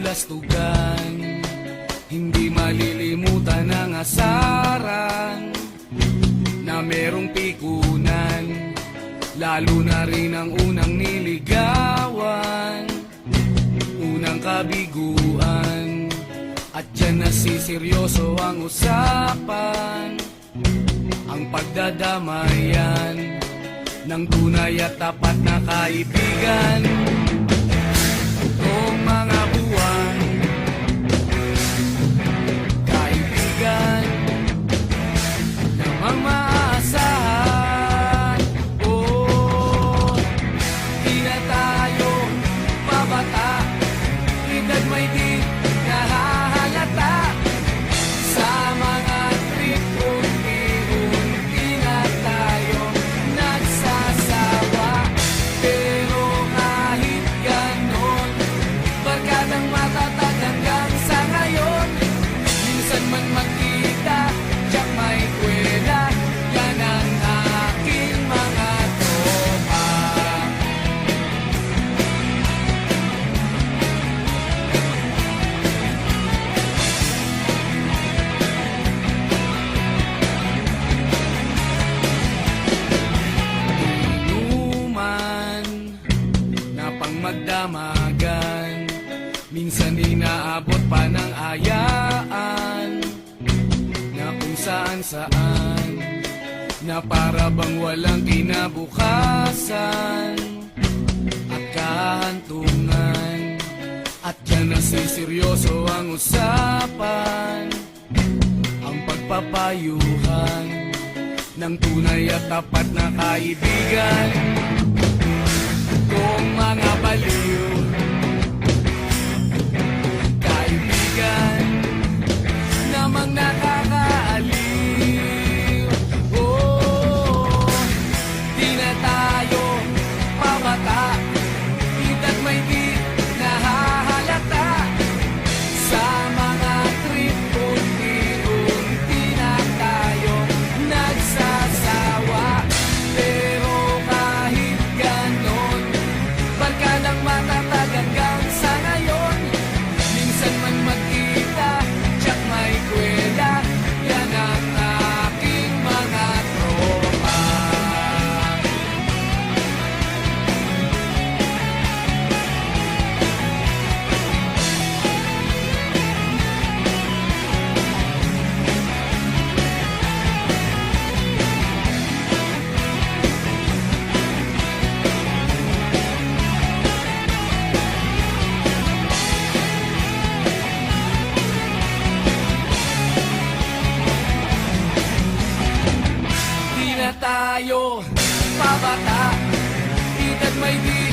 kabalastugan. Hindi malilimutan ang asaran na merong pikunan, lalo na rin ang unang niligawan, unang kabiguan. At dyan nasiseryoso ang usapan, ang pagdadamayan ng tunay at tapat na kaibigan. Noong mga buwan, kaibigan namang maaasahan. Oh, di na tayo babata, edad may di nahahalata. Sa mga trip, unti-unti na tayo nagsasawa. Pero kahit ganon, barkadang matatag hanggang sa ngayon. Minsan man magkita, tiyak may kwela, yan ang aking mga tropa. Inuman na pang magdamagan, minsan inaabot pa ng ayaan, na kung saan-saan, na para bang walang kinabukasan at kahantungan. At dyan nasiseryoso ang usapan, ang pagpapayuhan ng tunay at tapat na kaibigan. Kung mga baliw, kaibigan namang nakakaaliw. Oh, di na tayo pabata, edad may di nahahalata. Sa mga trip, unti-unti na tayo nagsasawa. Pero kahit ganon, barkadang matatag hanggang sa ngayon. Minsan man magkita, tiyak may kwela, yan ang aking mga tropa. Di na tayo pabata, edad may di